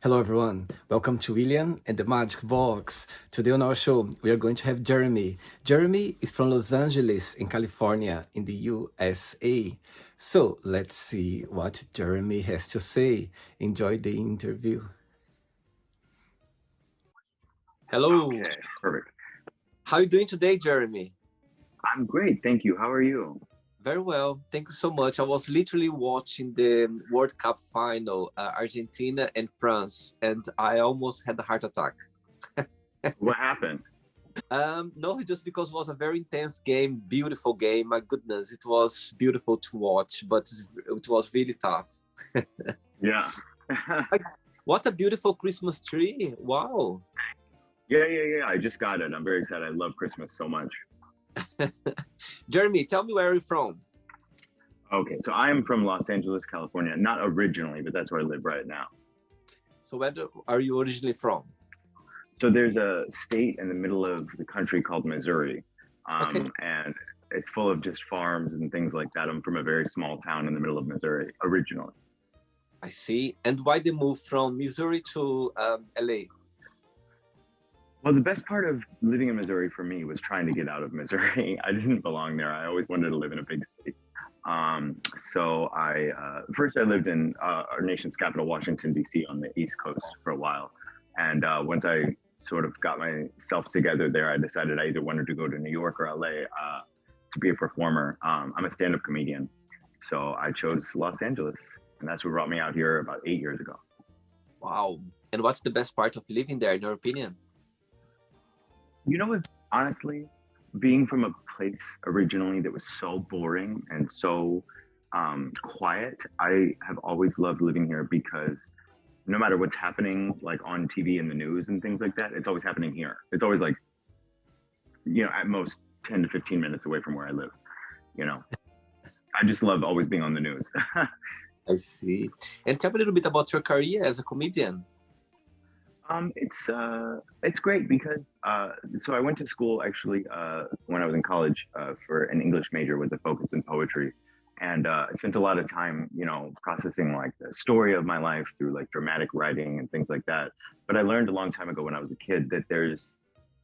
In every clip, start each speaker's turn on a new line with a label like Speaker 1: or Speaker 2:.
Speaker 1: Hello, everyone. Welcome to William and the Magic Box. Today on our show, we are going to have Jeremy. Jeremy is from Los Angeles in California in the USA. So let's see what Jeremy has to say. Enjoy the interview. Hello.
Speaker 2: Okay, perfect.
Speaker 1: How are you doing today, Jeremy?
Speaker 2: I'm great, thank you. How are you?
Speaker 1: Very well. Thank you so much. I was literally watching the World Cup final, Argentina and France, and I almost had a heart attack.
Speaker 2: What happened?
Speaker 1: No, just because it was a very intense game, beautiful game. My goodness, it was beautiful to watch, but it was really tough.
Speaker 2: Yeah.
Speaker 1: What a beautiful Christmas tree. Wow.
Speaker 2: Yeah. I just got it. I'm very excited. I love Christmas so much.
Speaker 1: Jeremy, tell me where you're from.
Speaker 2: Okay, so I am from Los Angeles, California. Not originally, but that's where I live right now.
Speaker 1: So where are you originally from?
Speaker 2: So there's a state in the middle of the country called Missouri.
Speaker 1: Okay.
Speaker 2: And it's full of just farms and things like that. I'm from a very small town in the middle of Missouri originally.
Speaker 1: I see. And why the move from Missouri to LA?
Speaker 2: Well, the best part of living in Missouri for me was trying to get out of Missouri. I didn't belong there. I always wanted to live in a big city. So I first I lived in our nation's capital, Washington D.C., on the East Coast for a while, and once I sort of got myself together there, I decided I either wanted to go to New York or L.A. To be a performer. I'm a stand-up comedian, so I chose Los Angeles, and that's what brought me out here about 8 years ago.
Speaker 1: Wow! And what's the best part of living there, in your opinion?
Speaker 2: You know what? Honestly, being from a place originally that was so boring and so quiet, I have always loved living here because no matter what's happening, like on TV and the news and things like that, it's always happening here. It's always like, at most 10 to 15 minutes away from where I live. I just love always being on the news.
Speaker 1: I see. And tell me a little bit about your career as a comedian.
Speaker 2: It's great because so I went to school actually when I was in college for an English major with a focus in poetry, and I spent a lot of time processing like the story of my life through like dramatic writing and things like that. But I learned a long time ago when I was a kid that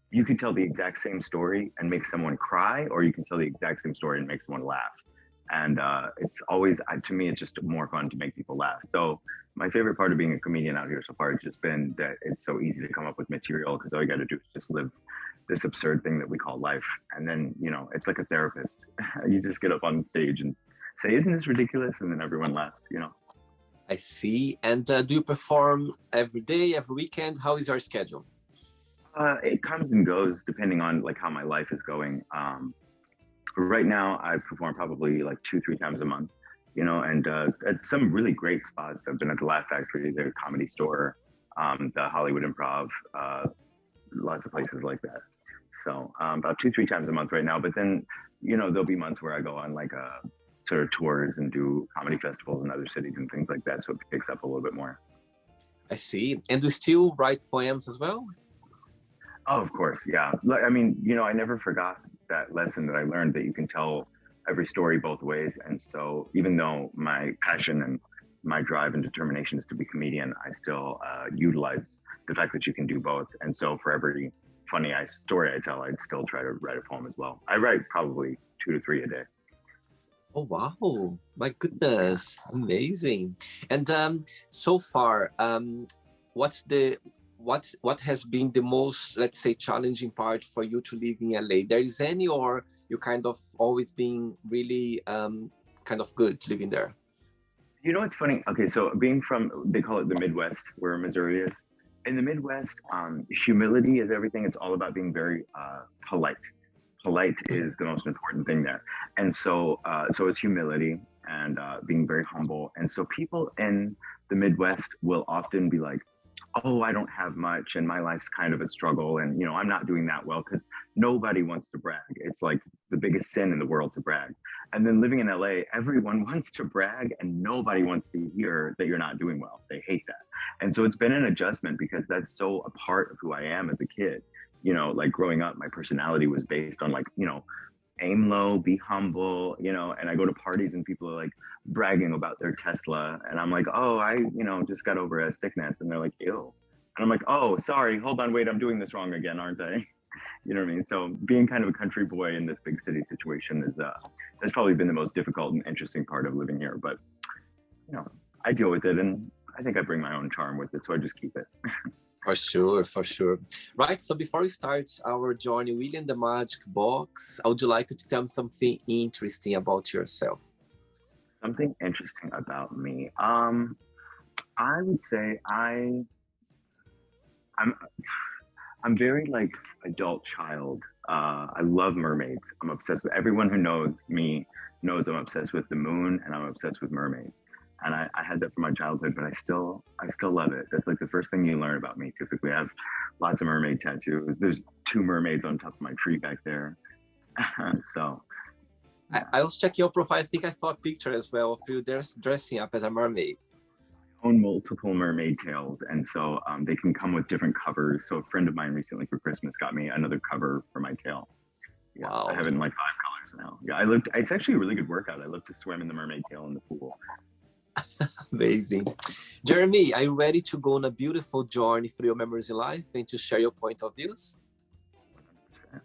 Speaker 2: you can tell the exact same story and make someone cry, or you can tell the exact same story and make someone laugh. And it's always, to me, it's just more fun to make people laugh. So my favorite part of being a comedian out here so far has just been that it's so easy to come up with material because all you got to do is just live this absurd thing that we call life. And then, it's like a therapist. You just get up on stage and say, isn't this ridiculous? And then everyone laughs.
Speaker 1: I see. And do you perform every day, every weekend? How is your schedule?
Speaker 2: It comes and goes depending on like how my life is going. Right now I perform probably like 2-3 times a month, and at some really great spots. I've been at the Laugh Factory, the Comedy Store, the Hollywood Improv, lots of places like that. So about 2-3 times a month right now, but then there'll be months where I go on like sort of tours and do comedy festivals in other cities and things like that, so it picks up a little bit more.
Speaker 1: I see. And do you still write poems as well?
Speaker 2: Oh, of course, yeah. I mean, I never forgot that lesson that I learned that you can tell every story both ways. And so even though my passion and my drive and determination is to be a comedian, I still utilize the fact that you can do both. And so for every funny story I tell, I'd still try to write a poem as well. I write probably 2 to 3 a day.
Speaker 1: Oh, wow. My goodness. Amazing. And so far, what has been the most, let's say, challenging part for you to live in LA? There is any, or you kind of always been really kind of good living there?
Speaker 2: It's funny. Okay, so being from, they call it the Midwest, where Missouri is. In the Midwest, humility is everything. It's all about being very polite. Polite is the most important thing there. And so it's humility and being very humble. And so people in the Midwest will often be like, oh, I don't have much and my life's kind of a struggle and I'm not doing that well, because nobody wants to brag. It's like the biggest sin in the world to brag. And then living in LA, everyone wants to brag and nobody wants to hear that you're not doing well. They hate that. And so it's been an adjustment because that's so a part of who I am as a kid. Like growing up, my personality was based on like, aim low, be humble, you know. And I go to parties and people are like bragging about their Tesla, and I'm like, oh, I, you know, just got over a sickness, and they're like, ew. And I'm like, oh, sorry, hold on, wait, I'm doing this wrong again, aren't I? You know what I mean? So being kind of a country boy in this big city situation is has probably been the most difficult and interesting part of living here. But you know, I deal with it, and I think I bring my own charm with it, so I just keep it.
Speaker 3: For sure, for sure. Right, so before we start our journey, William the Magic Box, I would like you to tell me something interesting about yourself.
Speaker 2: Something interesting about me. I would say I'm very like adult child. I love mermaids. I'm obsessed with everyone who knows me knows I'm obsessed with the moon and I'm obsessed with mermaids. And I had that from my childhood, but I still love it. That's like the first thing you learn about me. Typically, I have lots of mermaid tattoos. There's 2 mermaids on top of my tree back there. So
Speaker 3: I was checking your profile. I think I saw a picture as well of you dressing up as a mermaid.
Speaker 2: I own multiple mermaid tails, and so they can come with different covers. So a friend of mine recently for Christmas got me another cover for my tail. Yeah,
Speaker 3: Wow.
Speaker 2: I have it in like 5 colors now. Yeah, it's actually a really good workout. I love to swim in the mermaid tail in the pool.
Speaker 3: Amazing. Jeremy, are you ready to go on a beautiful journey through your memories in life and to share your point of views?
Speaker 2: 100%.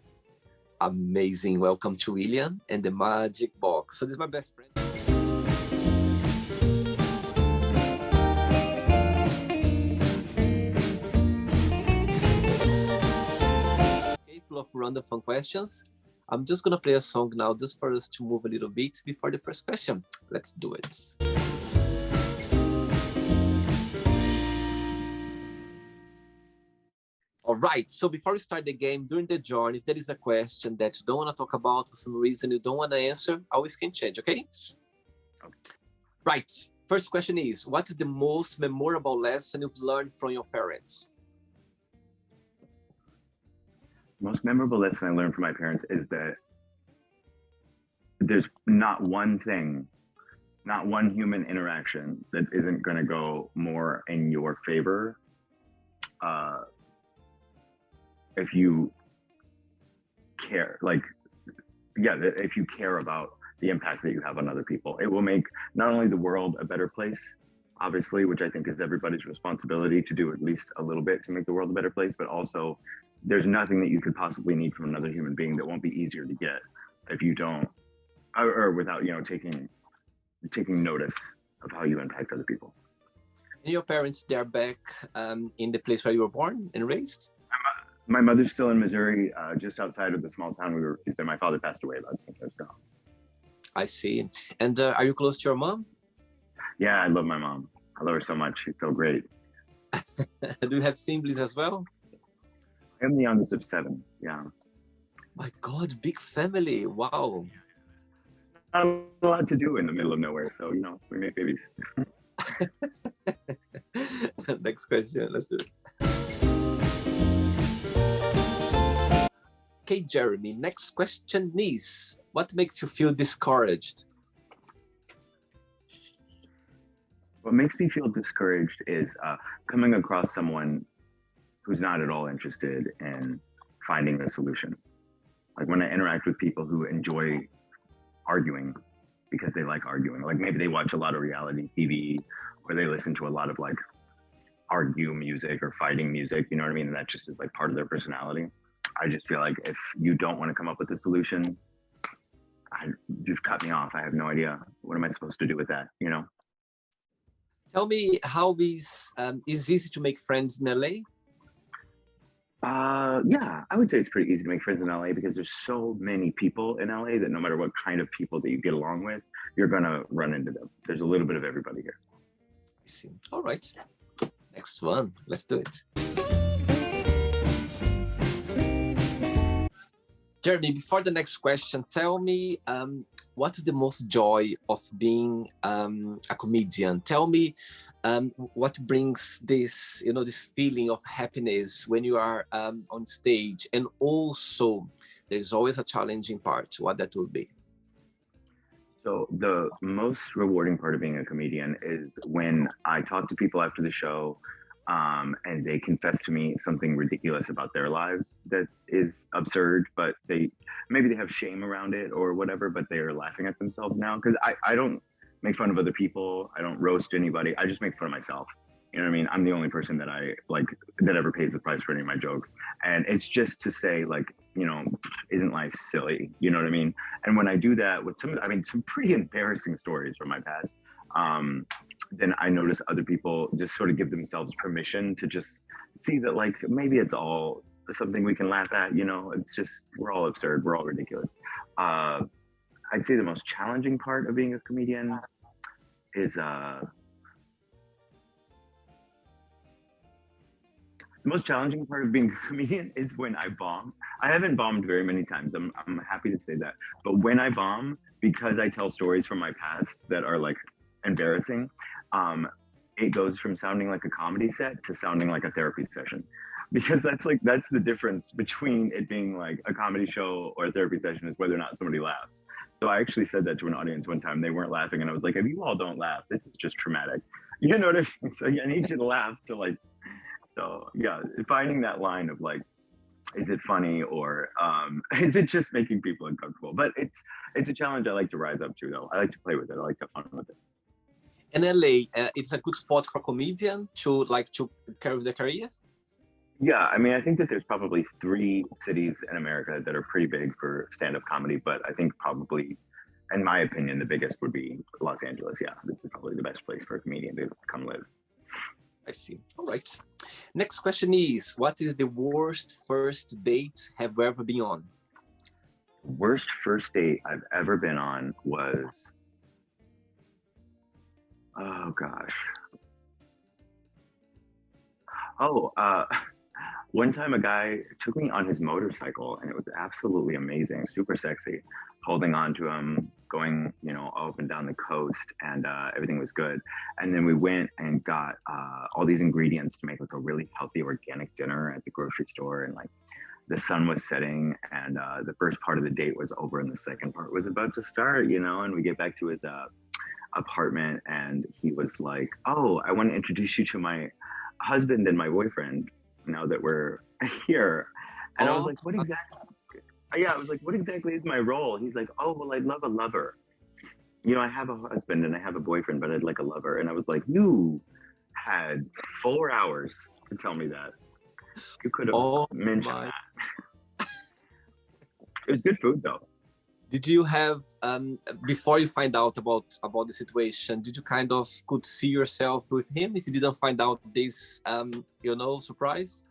Speaker 3: Amazing. Welcome to William and the Magic Box. So this is my best friend. Okay, full of random fun questions. I'm just gonna play a song now just for us to move a little bit before the first question. Let's do it. All right, so before we start the game, during the journey, if there is a question that you don't want to talk about for some reason you don't want to answer, always can change, okay? Right, first question is, what is the most memorable lesson you've learned from your parents?
Speaker 2: Most memorable lesson I learned from my parents is that there's not one thing, not one human interaction that isn't going to go more in your favor if you care, like, yeah, if you care about the impact that you have on other people. It will make not only the world a better place, obviously, which I think is everybody's responsibility to do at least a little bit to make the world a better place, but also there's nothing that you could possibly need from another human being that won't be easier to get if you don't, or without, you know, taking notice of how you impact other people.
Speaker 3: And your parents, they're back in the place where you were born and raised?
Speaker 2: My mother's still in Missouri, just outside of the small town we were raised in. My father passed away about 10 years ago.
Speaker 3: I see. And are you close to your mom?
Speaker 2: Yeah, I love my mom. I love her so much. She's so great.
Speaker 3: Do you have siblings as well?
Speaker 2: I'm the youngest of 7. Yeah.
Speaker 3: My God, big family. Wow.
Speaker 2: Not a lot to do in the middle of nowhere, so, you know, we make babies.
Speaker 3: Next question. Let's do it. Okay, Jeremy, next question is, what makes you feel discouraged?
Speaker 2: What makes me feel discouraged is coming across someone who's not at all interested in finding a solution. Like when I interact with people who enjoy arguing because they like arguing, like maybe they watch a lot of reality TV or they listen to a lot of like argue music or fighting music, you know what I mean? And that just is like part of their personality. I just feel like if you don't want to come up with a solution, you've cut me off. I have no idea. What am I supposed to do with that, you know?
Speaker 3: Tell me, how is easy to make friends in LA?
Speaker 2: Yeah, I would say it's pretty easy to make friends in LA because there's so many people in LA that no matter what kind of people that you get along with, you're gonna run into them. There's a little bit of everybody here.
Speaker 3: I see. All right. Next one. Let's do it. Jeremy, before the next question, tell me what is the most joy of being a comedian? Tell me what brings this, you know, this feeling of happiness when you are on stage, and also there's always a challenging part. What that will be?
Speaker 2: So the most rewarding part of being a comedian is when I talk to people after the show and they confess to me something ridiculous about their lives that is absurd, but maybe they have shame around it or whatever, but they're laughing at themselves now. Because I don't make fun of other people. I don't roast anybody. I just make fun of myself. You know what I mean? I'm the only person that I like that ever pays the price for any of my jokes. And it's just to say, like, you know, isn't life silly? You know what I mean? And when I do that with some pretty embarrassing stories from my past, then I notice other people just sort of give themselves permission to just see that, like, maybe it's all something we can laugh at. You know, it's just, we're all absurd. We're all ridiculous. I'd say the most challenging part of being a comedian is, the most challenging part of being a comedian is when I bomb. I haven't bombed very many times. I'm happy to say that. But when I bomb, because I tell stories from my past that are like embarrassing, it goes from sounding like a comedy set to sounding like a therapy session. Because that's the difference between it being like a comedy show or a therapy session, is whether or not somebody laughs. So I actually said that to an audience one time. They weren't laughing, and I was like, if you all don't laugh, this is just traumatic. You know what I mean? So I need you to laugh to like. So yeah, finding that line of like, is it funny or is it just making people uncomfortable? But it's a challenge I like to rise up to, though. I like to play with it. I like to have fun with it.
Speaker 3: In LA, it's a good spot for comedian to carry their career.
Speaker 2: Yeah, I mean, I think that there's probably 3 cities in America that are pretty big for stand-up comedy, but I think probably, in my opinion, the biggest would be Los Angeles. Yeah, this is probably the best place for a comedian to come live.
Speaker 3: I see. All right. Next question is, what is the worst first date have you ever been on?
Speaker 2: Worst first date I've ever been on was, oh gosh. One time a guy took me on his motorcycle, and it was absolutely amazing, super sexy, holding on to him, going, you know, up and down the coast, and everything was good. And then we went and got all these ingredients to make like a really healthy organic dinner at the grocery store, and like the sun was setting, and the first part of the date was over and the second part was about to start, you know. And we get back to his apartment, and he was like, oh, I want to introduce you to my husband and my boyfriend now that we're here. And I was like, what exactly? Yeah, I was like, what exactly is my role? He's like, oh, well, I'd love a lover. You know, I have a husband and I have a boyfriend, but I'd like a lover. And I was like, you had 4 hours to tell me that. You could have mentioned that. It was good food, though.
Speaker 3: Did you have, before you find out about the situation, did you kind of could see yourself with him if you didn't find out this, you know, surprise?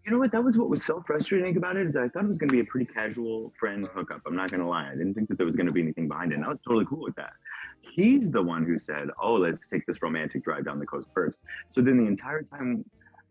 Speaker 2: You know what? That was what was so frustrating about it, is I thought it was going to be a pretty casual friend hookup. I'm not going to lie. I didn't think that there was going to be anything behind it. And I was totally cool with that. He's the one who said, oh, let's take this romantic drive down the coast first. So then the entire time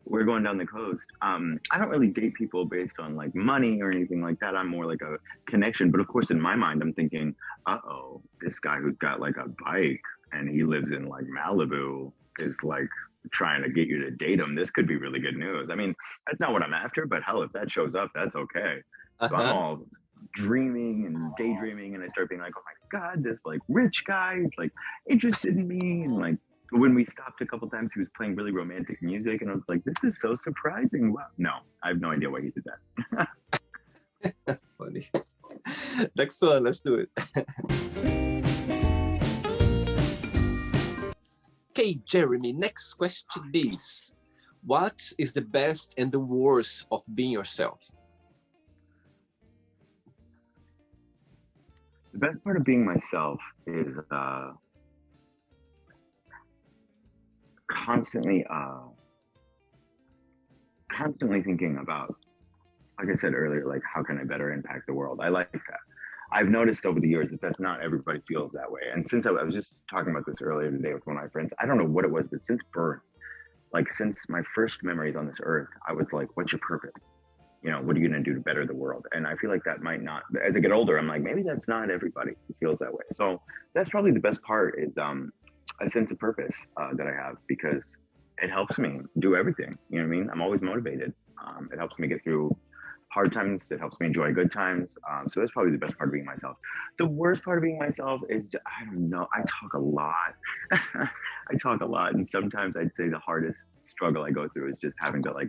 Speaker 2: we're going down the coast, I don't really date people based on like money or anything like that. I'm more like a connection. But of course, in my mind, I'm thinking, uh-oh, this guy who's got like a bike and he lives in like Malibu is like trying to get you to date him. This could be really good news. I mean, that's not what I'm after, but hell, if that shows up, that's okay. So I'm all dreaming and daydreaming, and I start being like, oh my God, this like rich guy is like interested in me. And like, when we stopped a couple times, he was playing really romantic music, and I was like, this is so surprising. Wow. No, I have no idea why he did that.
Speaker 3: That's funny. Next one, let's do it. Okay, Jeremy, next question is, what is the best and the worst of being yourself?
Speaker 2: The best part of being myself is constantly thinking about, like I said earlier, like how can I better impact the world? I like that. I've noticed over the years that that's not everybody feels that way. And since I was just talking about this earlier today with one of my friends, I don't know what it was, but since birth, like since my first memories on this earth, I was like, what's your purpose? You know, what are you going to do to better the world? And I feel like that might not, as I get older, I'm like, maybe that's not everybody who feels that way. So that's probably the best part, is a sense of purpose that I have, because it helps me do everything. You know what I mean? I'm always motivated. It helps me get through hard times, it helps me enjoy good times. So that's probably the best part of being myself. The worst part of being myself is, I don't know, I talk a lot. I talk a lot. And sometimes I'd say the hardest struggle I go through is just having to like,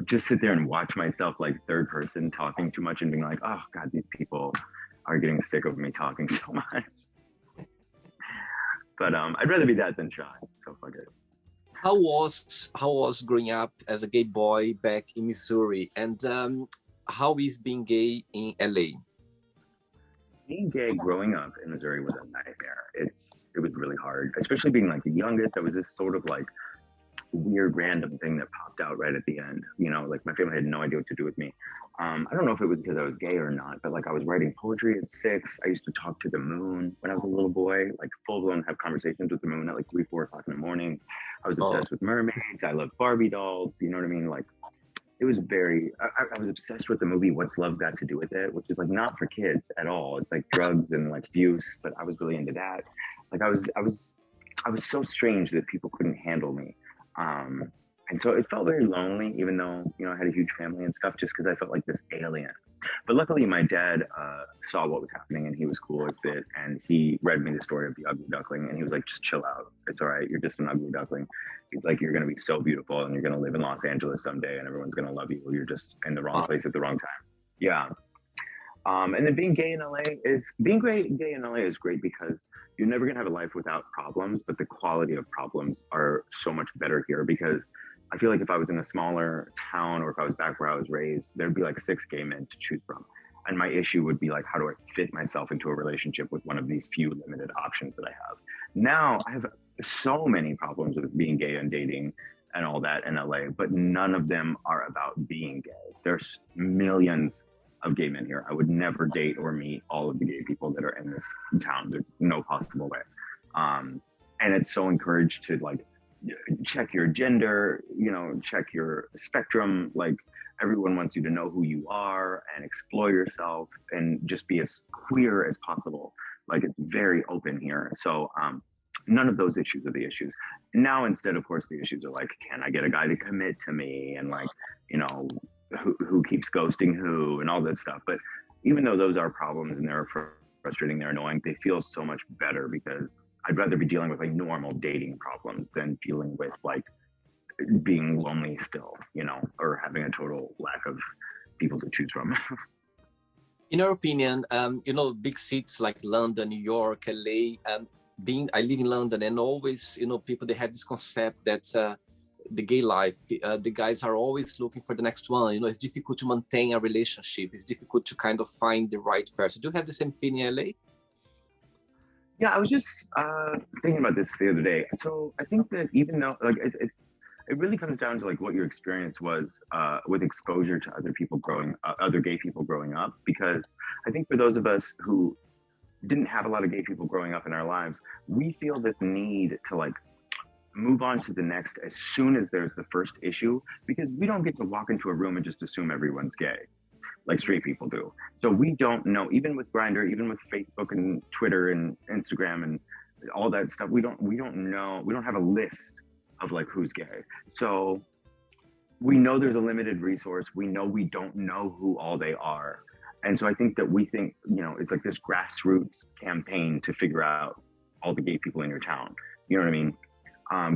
Speaker 2: just sit there and watch myself like third person talking too much and being like, oh God, these people are getting sick of me talking so much. But I'd rather be that than shy. So fuck it.
Speaker 3: How was growing up as a gay boy back in Missouri, and how is being gay in LA?
Speaker 2: Being gay growing up in Missouri was a nightmare. It was really hard, especially being like the youngest. I was this sort of like weird random thing that popped out right at the end. You know, like my family had no idea what to do with me. I don't know if it was because I was gay or not, but like I was writing poetry at 6. I used to talk to the moon when I was a little boy, like full blown have conversations with the moon at like 3, 4 o'clock in the morning. I was obsessed with mermaids. I loved Barbie dolls. You know what I mean? Like it was very, I was obsessed with the movie What's Love Got to Do with It, which is like not for kids at all. It's like drugs and like abuse, but I was really into that. Like I was so strange that people couldn't handle me. And so it felt very lonely, even though, you know, I had a huge family and stuff, just because I felt like this alien. But luckily my dad saw what was happening and he was cool with it. And he read me the story of the ugly duckling and he was like, just chill out. It's all right. You're just an ugly duckling. He's like, you're going to be so beautiful and you're going to live in Los Angeles someday and everyone's going to love you. You're just in the wrong place at the wrong time. Yeah. And then being gay in LA is great because you're never going to have a life without problems, but the quality of problems are so much better here because I feel like if I was in a smaller town or if I was back where I was raised, there'd be like 6 gay men to choose from. And my issue would be like, how do I fit myself into a relationship with one of these few limited options that I have? Now I have so many problems with being gay and dating and all that in LA, but none of them are about being gay. There's millions of gay men here. I would never date or meet all of the gay people that are in this town. There's no possible way. And it's so encouraged to like check your gender, you know, check your spectrum. Like everyone wants you to know who you are and explore yourself and just be as queer as possible. Like it's very open here. So none of those issues are the issues. Now instead, of course, the issues are like, can I get a guy to commit to me? And like, you know, who keeps ghosting who and all that stuff. But even though those are problems and they're frustrating, they're annoying, they feel so much better because I'd rather be dealing with like normal dating problems than dealing with like being lonely still, you know, or having a total lack of people to choose from.
Speaker 3: In your opinion, you know, big cities like London, New York, LA, I live in London and always, you know, people, they have this concept that the gay life, the guys are always looking for the next one. You know, it's difficult to maintain a relationship. It's difficult to kind of find the right person. Do you have the same feeling in LA?
Speaker 2: Yeah, I was just thinking about this the other day. So I think that even though like it really comes down to like what your experience was with exposure to other people other gay people growing up. Because I think for those of us who didn't have a lot of gay people growing up in our lives, we feel this need to like move on to the next as soon as there's the first issue, because we don't get to walk into a room and just assume everyone's gay like straight people do. So we don't know, even with Grindr, even with Facebook and Twitter and Instagram and all that stuff, we don't know, we don't have a list of like who's gay. So we know there's a limited resource. We know we don't know who all they are. And so I think that we think, you know, it's like this grassroots campaign to figure out all the gay people in your town. You know what I mean?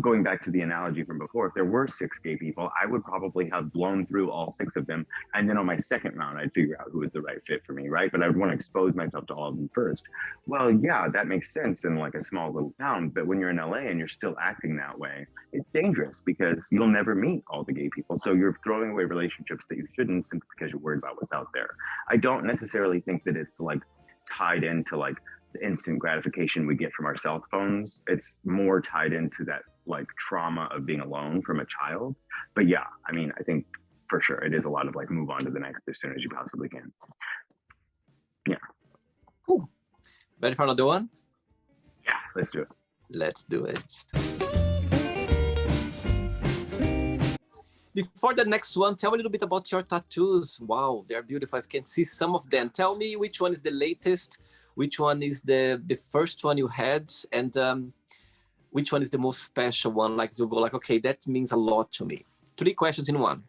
Speaker 2: Going back to the analogy from before, if there were 6 gay people, I would probably have blown through all 6 of them. And then on my second round, I'd figure out who was the right fit for me, right? But I would want to expose myself to all of them first. Well, yeah, that makes sense in like a small little town. But when you're in LA and you're still acting that way, it's dangerous because you'll never meet all the gay people. So you're throwing away relationships that you shouldn't simply because you're worried about what's out there. I don't necessarily think that it's like tied into like the instant gratification we get from our cell phones. It's more tied into that like trauma of being alone from a child. But yeah, I mean, I think for sure it is a lot of like move on to the next as soon as you possibly can. Yeah.
Speaker 3: Cool. Ready for another one?
Speaker 2: Yeah, let's do it.
Speaker 3: Let's do it. Before the next one, tell me a little bit about your tattoos. Wow, they're beautiful. I can see some of them. Tell me which one is the latest, which one is the first one you had, and which one is the most special one? Like you go like, okay, that means a lot to me. 3 questions in one.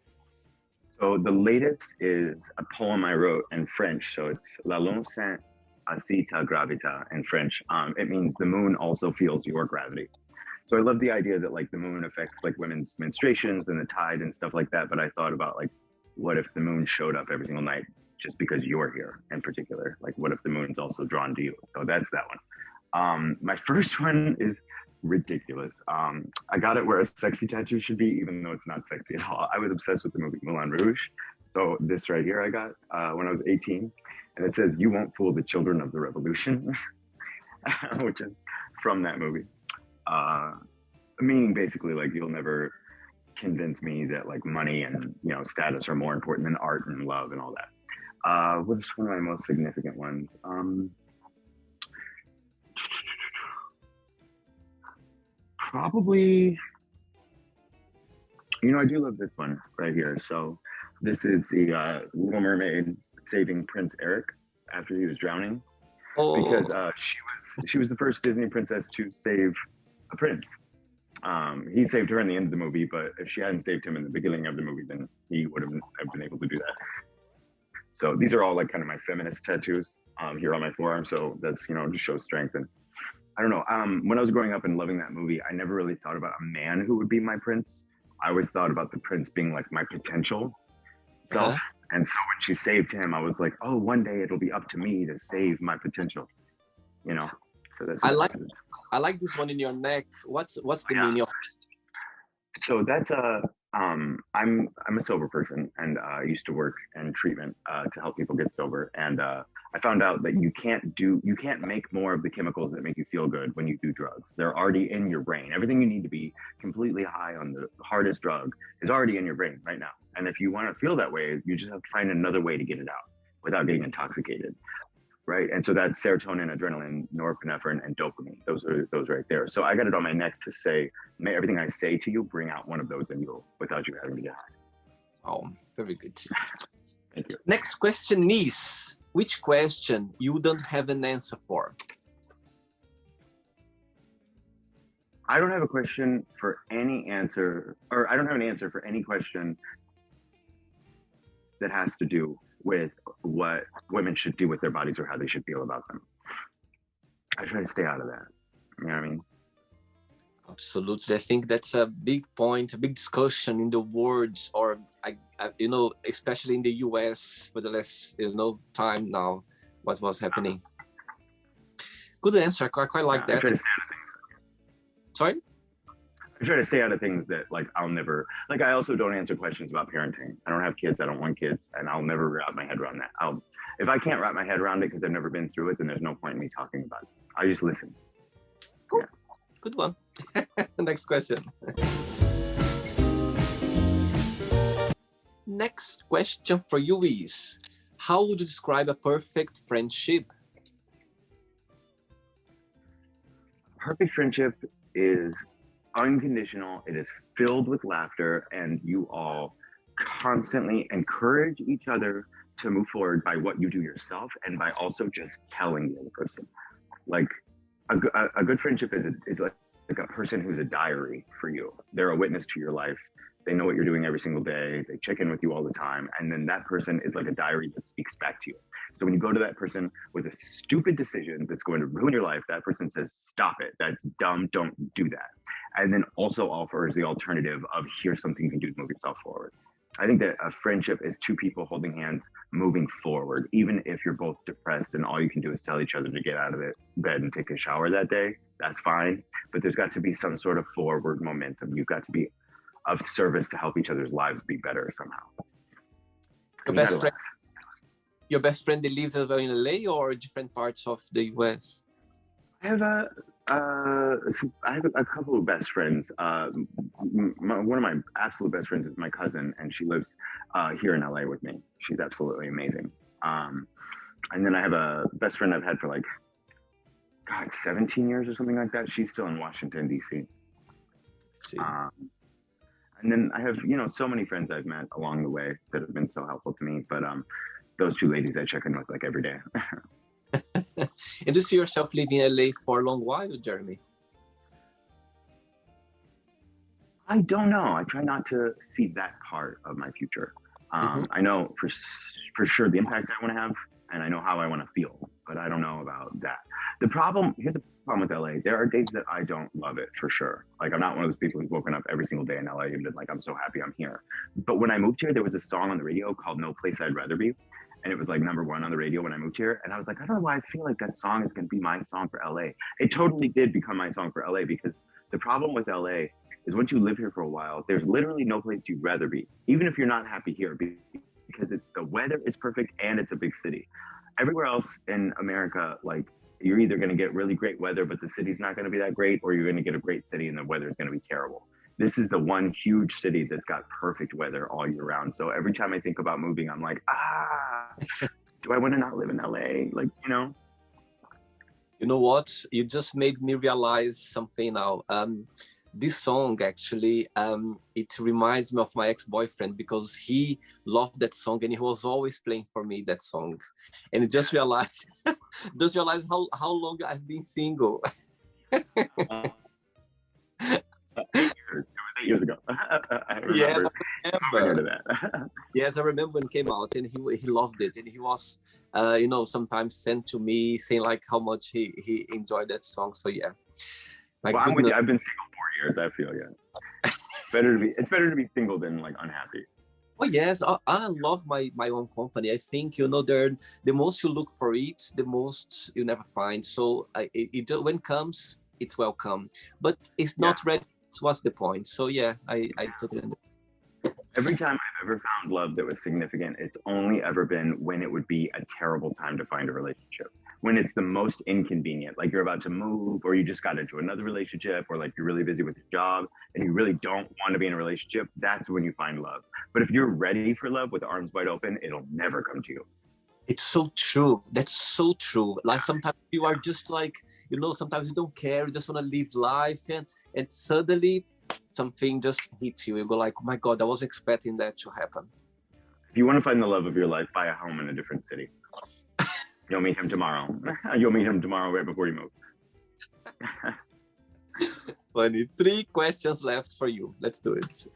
Speaker 2: So the latest is a poem I wrote in French. So it's La Lune sent ainsi ta gravita in French. It means the moon also feels your gravity. So I love the idea that like the moon affects like women's menstruations and the tide and stuff like that. But I thought about like, what if the moon showed up every single night just because you're here in particular? Like, what if the moon's also drawn to you? So that's that one. My first one is ridiculous. I got it where a sexy tattoo should be, even though it's not sexy at all. I was obsessed with the movie Moulin Rouge. So this right here I got when I was 18. And it says, "You won't fool the children of the revolution," which is from that movie. Meaning basically like you'll never convince me that like money and status are more important than art and love and all that. What's one of my most significant ones? Probably, I do love this one right here. So this is the Little Mermaid saving Prince Eric after he was drowning, because she was the first Disney princess to save a prince. He saved her in the end of the movie, but if she hadn't saved him in the beginning of the movie, then he wouldn't have been able to do that. So these are all like kind of my feminist tattoos here on my forearm. So that's, just shows strength. And I don't know, when I was growing up and loving that movie, I never really thought about a man who would be my prince. I always thought about the prince being like my potential self. Uh-huh. And so when she saved him, I was like, oh, one day it'll be up to me to save my potential, So that's
Speaker 3: I like this one in your neck. What's the meaning of?
Speaker 2: So that's I'm a sober person, and I used to work in treatment to help people get sober. And I found out that you can't make more of the chemicals that make you feel good when you do drugs. They're already in your brain. Everything you need to be completely high on the hardest drug is already in your brain right now. And if you want to feel that way, you just have to find another way to get it out without getting intoxicated. Right. And so that's serotonin, adrenaline, norepinephrine, and dopamine. Those right there. So I got it on my neck to say, may everything I say to you bring out one of those in you without you having to get high.
Speaker 3: Oh, very good.
Speaker 2: Thank you.
Speaker 3: Next question is, which question you don't have an answer for?
Speaker 2: I don't have a question for any answer, or I don't have an answer for any question that has to do with what women should do with their bodies or how they should feel about them. I try to stay out of that. You know what I mean?
Speaker 3: Absolutely. I think that's a big point, a big discussion in the world, or especially in the US for the last time now. What was happening? Good answer. I quite like that.
Speaker 2: I try to stay out of things.
Speaker 3: Sorry?
Speaker 2: I try to stay out of things that like I'll never like. I also don't answer questions about parenting. I don't have kids. I don't want kids, and I'll never wrap my head around that. If I can't wrap my head around it because I've never been through it, then there's no point in me talking about it. I just listen.
Speaker 3: Cool. Yeah. Good one. Next question. Next question for you is, how would you describe a perfect friendship?
Speaker 2: Perfect friendship is unconditional. It is filled with laughter, and you all constantly encourage each other to move forward by what you do yourself and by also just telling the other person. Like a good friendship is like a person who's a diary for you. They're a witness to your life. They know what you're doing every single day. They check in with you all the time. And then that person is like a diary that speaks back to you. So when you go to that person with a stupid decision that's going to ruin your life, that person says, stop it. That's dumb. Don't do that. And then also offers the alternative of here's something you can do to move yourself forward. I think that a friendship is two people holding hands, moving forward. Even if you're both depressed and all you can do is tell each other to get out of bed and take a shower that day, that's fine. But there's got to be some sort of forward momentum. You've got to be of service to help each other's lives be better somehow.
Speaker 3: Your best friend, they lives as well in LA or different parts of the US?
Speaker 2: I have a couple of best friends. One of my absolute best friends is my cousin, and she lives here in LA with me. She's absolutely amazing. And then I have a best friend I've had for 17 years or something like that. She's still in Washington, D.C. And then I have, so many friends I've met along the way that have been so helpful to me. But those two ladies I check in with every day.
Speaker 3: And do you see yourself living in LA for a long while, Jeremy?
Speaker 2: I don't know. I try not to see that part of my future.
Speaker 3: Mhm.
Speaker 2: I know for sure the impact I want to have, and I know how I want to feel, but I don't know about that. Here's the problem with LA. There are days that I don't love it for sure. Like I'm not one of those people who's woken up every single day in LA and been like, I'm so happy I'm here. But when I moved here, there was a song on the radio called No Place I'd Rather Be. And it was like number one on the radio when I moved here. And I was like, I don't know why I feel like that song is going to be my song for LA. It totally did become my song for LA because the problem with LA is once you live here for a while, there's literally no place you'd rather be, even if you're not happy here, because the weather is perfect and it's a big city. Everywhere else in America, like you're either going to get really great weather, but the city's not going to be that great, or you're going to get a great city and the weather is going to be terrible. This is the one huge city that's got perfect weather all year round. So every time I think about moving, I'm like, do I want to not live in LA? Like, you know?
Speaker 3: You know what? You just made me realize something now. This song actually, it reminds me of my ex-boyfriend because he loved that song and he was always playing for me that song. And I just realized, how long I've been single.
Speaker 2: It was 8 years ago. I
Speaker 3: Yes,
Speaker 2: remember.
Speaker 3: I
Speaker 2: Into
Speaker 3: remember.
Speaker 2: that.
Speaker 3: Yes, I remember when it came out, and he loved it, and he was, sometimes sent to me saying like how much he enjoyed that song. So yeah, my
Speaker 2: Well, I'm with
Speaker 3: goodness.
Speaker 2: you. I've been single 4 years. I feel it's better to be single than like unhappy.
Speaker 3: Oh yes, I love my own company. I think they're the most you look for it, the most you never find. So when it comes, it's welcome, but it's
Speaker 2: Yeah.
Speaker 3: not ready. What's the point? So yeah, I totally understand.
Speaker 2: Every time I've ever found love that was significant, it's only ever been when it would be a terrible time to find a relationship. When it's the most inconvenient, like you're about to move, or you just got into another relationship, or like you're really busy with your job and you really don't want to be in a relationship, that's when you find love. But if you're ready for love with arms wide open, it'll never come to you.
Speaker 3: It's so true. That's so true. Like sometimes you are just like, sometimes you don't care. You just want to live life, and suddenly something just hits you. You go like, oh my God, I was expecting that to happen.
Speaker 2: If you want to find the love of your life, buy a home in a different city. You'll meet him tomorrow. You'll meet him tomorrow right before you move.
Speaker 3: Funny. 3 questions left for you. Let's do it.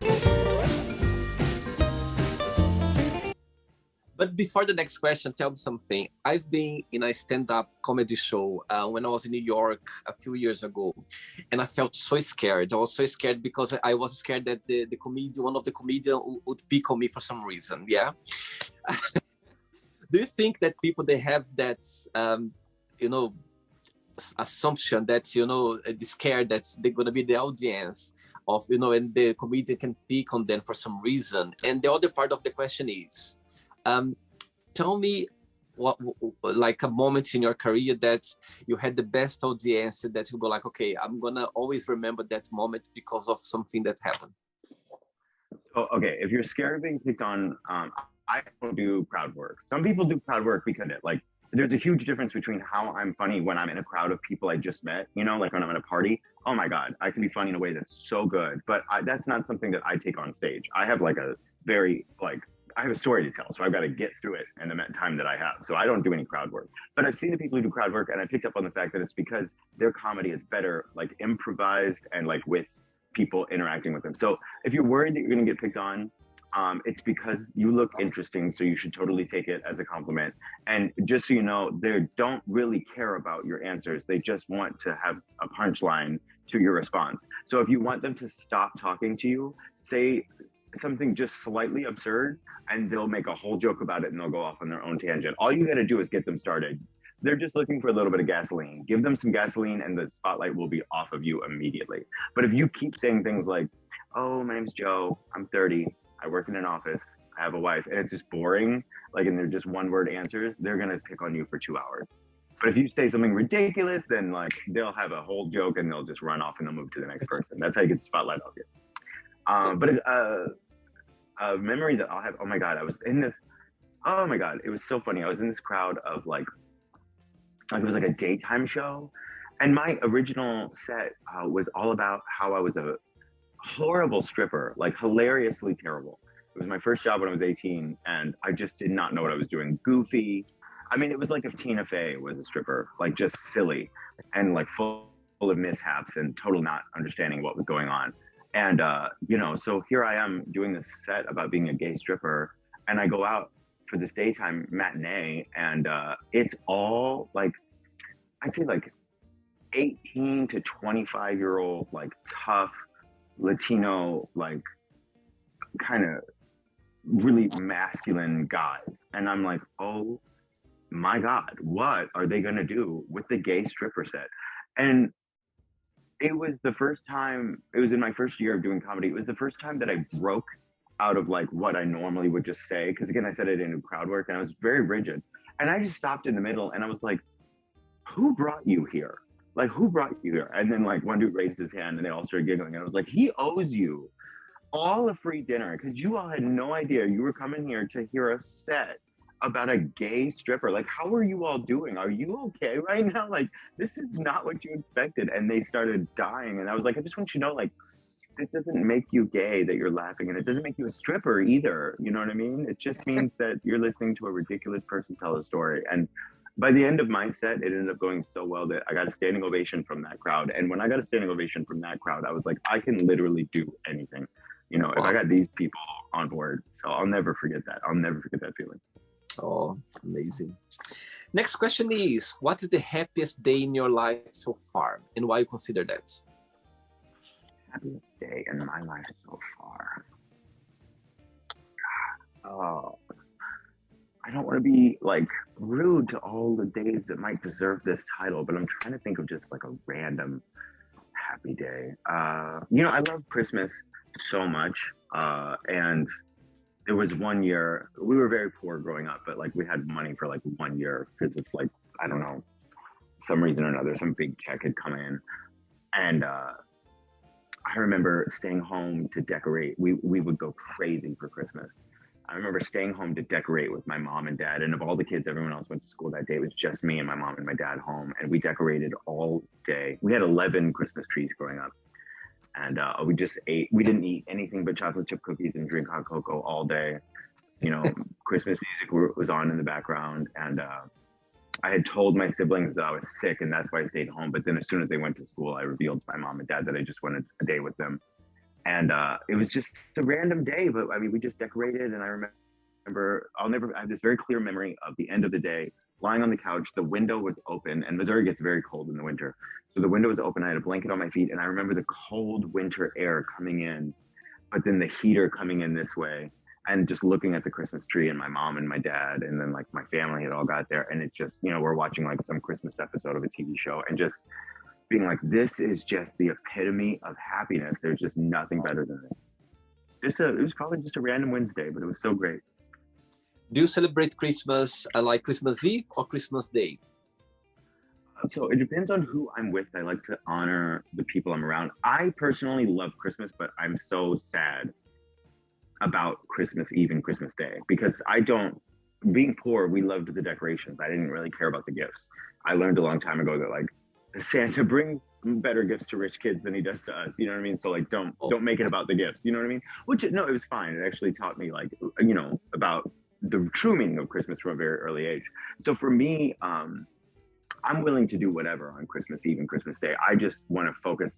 Speaker 3: But before the next question, tell me something. I've been in a stand-up comedy show when I was in New York a few years ago, and I felt so scared. I was so scared because I was scared that one of the comedians would pick on me for some reason. Yeah. Do you think that people they have that assumption that scared that they're gonna be the audience of and the comedian can pick on them for some reason? And the other part of the question is, tell me what like a moment in your career that you had the best audience that you go like, okay, I'm gonna always remember that moment because of something that happened.
Speaker 2: Oh, okay, if you're scared of being picked on, I don't do crowd work. Some people do crowd work because like there's a huge difference between how I'm funny when I'm in a crowd of people I just met, like when I'm at a party. Oh my God, I can be funny in a way that's so good, but that's not something that I take on stage. I have like I have a story to tell, so I've got to get through it in the time that I have. So I don't do any crowd work. But I've seen the people who do crowd work, and I picked up on the fact that it's because their comedy is better, like improvised and like with people interacting with them. So if you're worried that you're going to get picked on, it's because you look interesting, so you should totally take it as a compliment. And just so you know, they don't really care about your answers. They just want to have a punchline to your response. So if you want them to stop talking to you, say something just slightly absurd, and they'll make a whole joke about it and they'll go off on their own tangent. All you got to do is get them started. They're just looking for a little bit of gasoline. Give them some gasoline and the spotlight will be off of you immediately. But if you keep saying things like, oh, my name's Joe, I'm 30, I work in an office, I have a wife, and it's just boring, and they're just one word answers, they're going to pick on you for 2 hours. But if you say something ridiculous, then they'll have a whole joke and they'll just run off and they'll move to the next person. That's how you get the spotlight off you. But a memory that I'll have, oh my God, I was in this, oh my God, it was so funny. I was in this crowd of it was like a daytime show. And my original set was all about how I was a horrible stripper, hilariously terrible. It was my first job when I was 18, and I just did not know what I was doing. Goofy. I mean, it was like if Tina Fey was a stripper, just silly and full of mishaps and total not understanding what was going on. And, so here I am doing this set about being a gay stripper, and I go out for this daytime matinee, and it's all like, I'd say like 18 to 25-year-old, like tough Latino, like kind of really masculine guys. And I'm like, oh my God, what are they going to do with the gay stripper set? And it was the first time, it was in my first year of doing comedy. It was the first time that I broke out of like what I normally would just say. Cause again, I said it in crowd work and I was very rigid. And I just stopped in the middle and I was like, who brought you here? Like, who brought you here? And then like one dude raised his hand and they all started giggling. And I was like, he owes you all a free dinner because you all had no idea you were coming here to hear a set about a gay stripper. Like, how are you all doing? Are you okay right now? Like, this is not what you expected. And they started dying. And I was like, I just want you to know, like, this doesn't make you gay that you're laughing, and it doesn't make you a stripper either. You know what I mean? It just means that you're listening to a ridiculous person tell a story. And by the end of my set, it ended up going so well that I got a standing ovation from that crowd. And when I got a standing ovation from that crowd, I was like, I can literally do anything, you know, if I got these people on board. So I'll never forget that. I'll never forget that feeling.
Speaker 3: Oh, amazing. Next question is, what is the happiest day in your life so far, and why you consider that?
Speaker 2: Happiest day in my life so far. Oh, I don't want to be like rude to all the days that might deserve this title, but I'm trying to think of just like a random happy day. You know, I love Christmas so much. And there was one year, we were very poor growing up, but like we had money for like 1 year because it's like, I don't know, some reason or another, some big check had come in. And I remember staying home to decorate. We would go crazy for Christmas. I remember staying home to decorate with my mom and dad. And of all the kids, everyone else went to school that day. It was just me and my mom and my dad home. And we decorated all day. We had 11 Christmas trees growing up. And we just ate. We didn't eat anything but chocolate chip cookies and drink hot cocoa all day. You know, Christmas music was on in the background. And I had told my siblings that I was sick and that's why I stayed home. But then as soon as they went to school, I revealed to my mom and dad that I just wanted a day with them. And it was just a random day, but I mean, we just decorated. And I remember, I have this very clear memory of the end of the day, lying on the couch, the window was open, and Missouri gets very cold in the winter. So the window was open, I had a blanket on my feet, and I remember the cold winter air coming in, but then the heater coming in this way, and just looking at the Christmas tree and my mom and my dad, and then like my family had all got there. And it just, you know, we're watching like some Christmas episode of a TV show and just being like, this is just the epitome of happiness. There's just nothing better than it. It was probably just a random Wednesday, but it was so great.
Speaker 3: Do you celebrate Christmas like Christmas Eve or Christmas Day?
Speaker 2: So it depends on who I'm with. I like to honor the people I'm around. I personally love Christmas, but I'm so sad about Christmas Eve and Christmas Day because being poor, we loved the decorations. I didn't really care about the gifts. I learned a long time ago that like Santa brings better gifts to rich kids than he does to us. You know what I mean? So like, don't make it about the gifts. You know what I mean? Which, no, it was fine. It actually taught me like, you know, about the true meaning of Christmas from a very early age. So for me, I'm willing to do whatever on Christmas Eve and Christmas Day. I just want to focus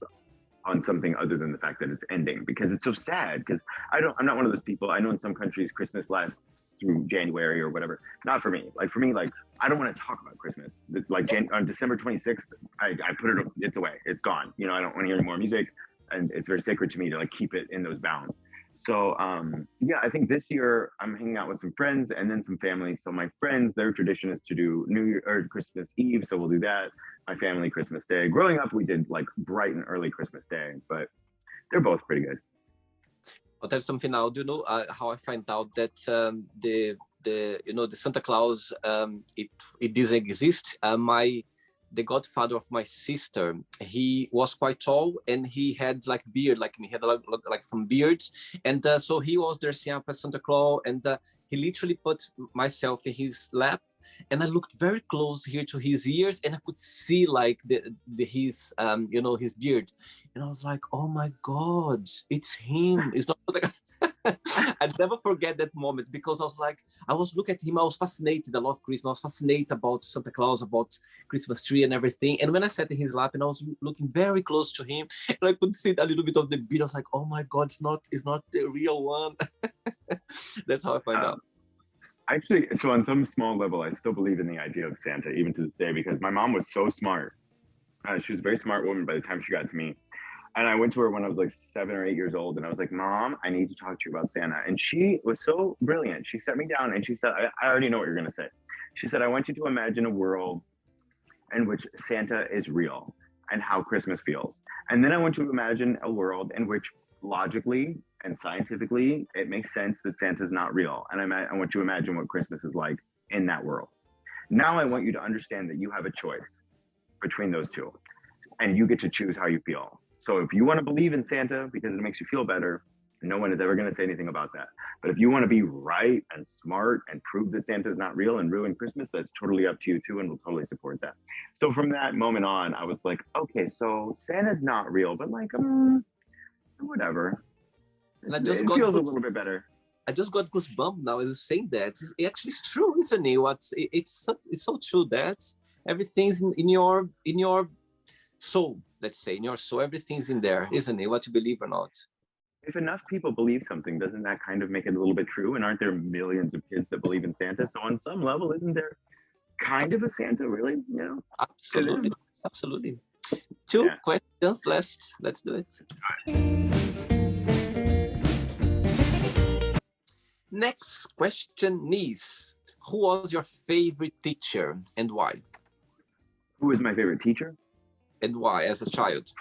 Speaker 2: on something other than the fact that it's ending because it's so sad. Because I'm not one of those people. I know in some countries Christmas lasts through January or whatever. Not for me. Like for me, like I don't want to talk about Christmas. Like on December 26th, I put it. It's away. It's gone. You know, I don't want to hear any more music, and it's very sacred to me to like keep it in those bounds. So yeah, I think this year I'm hanging out with some friends and then some family. So my friends, their tradition is to do New Year or Christmas Eve, so we'll do that. My family, Christmas Day. Growing up, we did like bright and early Christmas Day, but they're both pretty good.
Speaker 3: I'll tell you something now. Do you know how I find out that the Santa Claus it doesn't exist? The godfather of my sister, he was quite tall and he had like beard, like me, he had like from beards. And so he was dressing up as Santa Claus and he literally put myself in his lap. And I looked very close here to his ears and I could see like his beard. And I was like, oh my God, it's him. It's not like I'd never forget that moment because I was looking at him. I was fascinated. I love Christmas. I was fascinated about Santa Claus, about Christmas tree and everything. And when I sat in his lap and I was looking very close to him and I could see a little bit of the beard, I was like, oh my God, it's not the real one. That's how I find out.
Speaker 2: Actually, so on some small level, I still believe in the idea of Santa even to this day because my mom was so smart. She was a very smart woman by the time she got to me. And I went to her when I was like 7 or 8 years old, and I was like, "Mom, I need to talk to you about Santa." And she was so brilliant. She set me down and she said, "I already know what you're gonna say." She said, "I want you to imagine a world in which Santa is real and how Christmas feels. And then I want you to imagine a world in which logically and scientifically it makes sense that Santa's not real. And I want you to imagine what Christmas is like in that world. Now I want you to understand that you have a choice between those two and you get to choose how you feel. So if you want to believe in Santa because it makes you feel better, no one is ever going to say anything about that. But if you want to be right and smart and prove that Santa's not real and ruin Christmas, that's totally up to you too, and we'll totally support that. So from that moment on, I was like, okay, so Santa's not real, but like, whatever.
Speaker 3: And I
Speaker 2: It feels a little bit better.
Speaker 3: I just got goosebumps now as you're saying that. It actually it's true, isn't it? It's so true that everything's in your soul, let's say, in your soul, everything's in there, isn't it? What you believe or not.
Speaker 2: If enough people believe something, doesn't that kind of make it a little bit true? And aren't there millions of kids that believe in Santa? So on some level, isn't there kind of a Santa, really? You know?
Speaker 3: Absolutely. Absolutely. Two questions left. Let's do it. Next question is, who was your favorite teacher and why?
Speaker 2: Who was my favorite teacher?
Speaker 3: And why, as a child?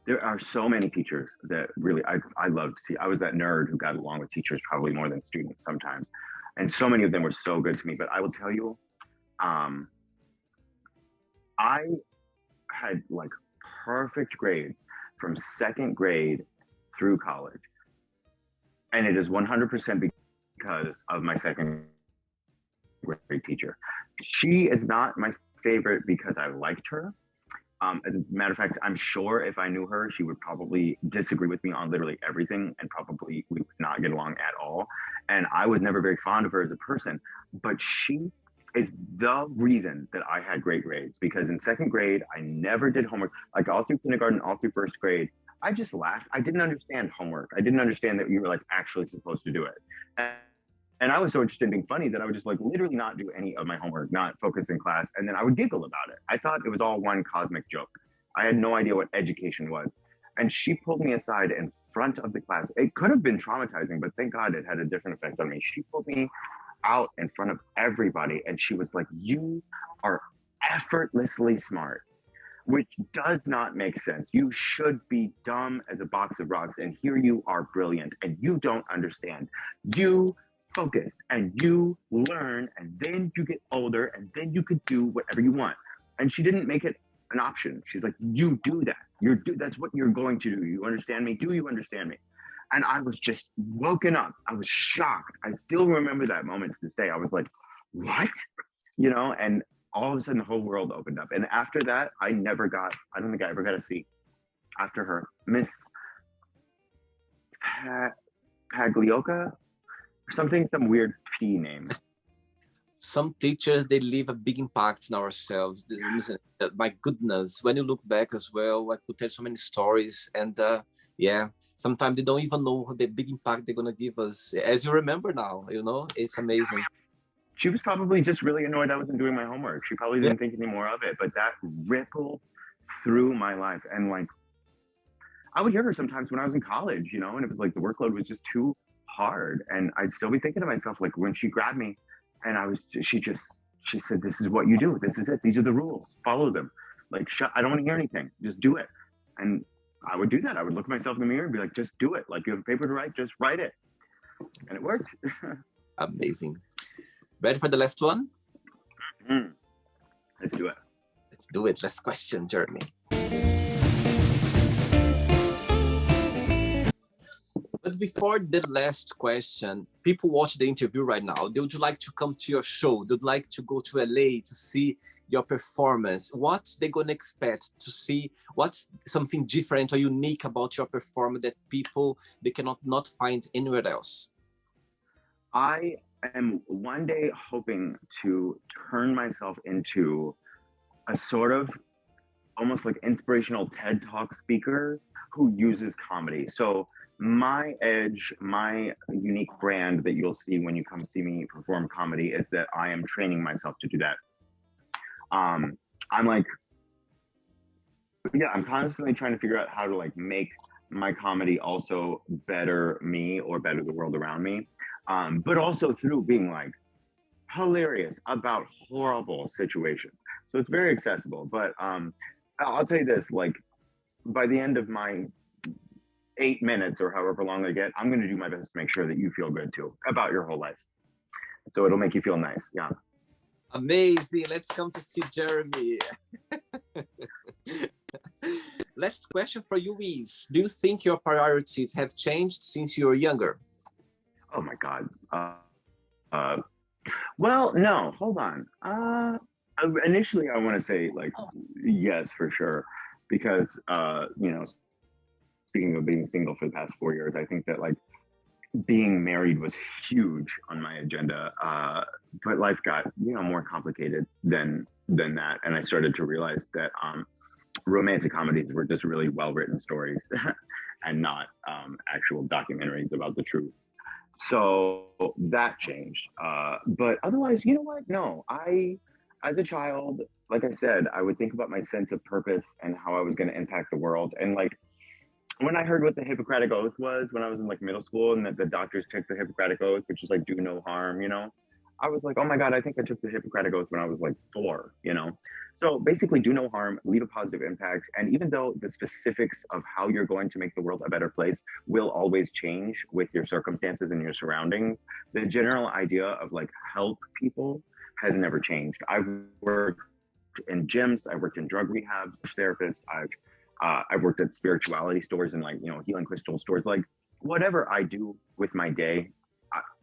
Speaker 2: There are so many teachers that really I loved. I was that nerd who got along with teachers probably more than students sometimes. And so many of them were so good to me. But I will tell you, I had like perfect grades from second grade through college. And it is 100% because of my second grade teacher. She is not my favorite because I liked her. As a matter of fact, I'm sure if I knew her, she would probably disagree with me on literally everything and probably we would not get along at all. And I was never very fond of her as a person, but she is the reason that I had great grades because in second grade, I never did homework. Like all through kindergarten, all through first grade, I just laughed. I didn't understand homework. I didn't understand that you were like actually supposed to do it. And I was so interested in being funny that I would just like literally not do any of my homework, not focus in class. And then I would giggle about it. I thought it was all one cosmic joke. I had no idea what education was. And she pulled me aside in front of the class. It could have been traumatizing, but thank God it had a different effect on me. She pulled me out in front of everybody and she was like, "You are effortlessly smart," which does not make sense. You should be dumb as a box of rocks. And here you are brilliant and you don't understand. You focus and you learn and then you get older and then you could do whatever you want. And she didn't make it an option. She's like, "You do that. That's what you're going to do. You understand me? Do you understand me?" And I was just woken up. I was shocked. I still remember that moment to this day. I was like, "What?" And all of a sudden the whole world opened up. And after that, I don't think I ever got a C after her. Miss Paglioka, some weird P name.
Speaker 3: Some teachers, they leave a big impact in ourselves. My goodness, when you look back as well, I could tell so many stories. And sometimes they don't even know the big impact they're going to give us. As you remember now, it's amazing.
Speaker 2: She was probably just really annoyed I wasn't doing my homework. She probably didn't think any more of it, but that rippled through my life. And like, I would hear her sometimes when I was in college, and it was like the workload was just too hard. And I'd still be thinking to myself, like when she grabbed me and she said, "This is what you do. This is it. These are the rules. Follow them. Like, I don't want to hear anything. Just do it." And I would do that. I would look at myself in the mirror and be like, "Just do it. Like you have a paper to write, just write it." And it worked.
Speaker 3: Amazing. Ready for the last one?
Speaker 2: Mm-hmm. Let's do it.
Speaker 3: Let's do it. Last question, Jeremy. But before the last question, people watch the interview right now. They would like to come to your show. They'd like to go to LA to see your performance. What they're going to expect to see? What's something different or unique about your performance that they cannot not find anywhere else?
Speaker 2: I am one day hoping to turn myself into a sort of almost like inspirational TED Talk speaker who uses comedy. So my edge, my unique brand that you'll see when you come see me perform comedy is that I am training myself to do that. I'm like, yeah, I'm constantly trying to figure out how to like make my comedy also better me or better the world around me. But also through being like hilarious about horrible situations. So it's very accessible. But I'll tell you this, like by the end of my 8 minutes or however long I get, I'm going to do my best to make sure that you feel good too about your whole life. So it'll make you feel nice. Yeah.
Speaker 3: Amazing. Let's come to see Jeremy. Last question for you is, do you think your priorities have changed since you were younger?
Speaker 2: Oh my God. Well, no, hold on. Initially, I want to say like yes, for sure, because speaking of being single for the past 4 years, I think that like being married was huge on my agenda. But life got more complicated than that, and I started to realize that romantic comedies were just really well written stories, and not actual documentaries about the truth. So that changed. But otherwise, you know what? No, as a child, like I said, I would think about my sense of purpose and how I was going to impact the world. And like when I heard what the Hippocratic Oath was when I was in like middle school, and that the doctors took the Hippocratic Oath, which is like do no harm, I was like, oh my God, I think I took the Hippocratic Oath when I was like 4. So basically, do no harm, leave a positive impact. And even though the specifics of how you're going to make the world a better place will always change with your circumstances and your surroundings, the general idea of like help people has never changed. I've worked in gyms, I've worked in drug rehabs, therapist, I've worked at spirituality stores and like healing crystal stores. Like whatever I do with my day,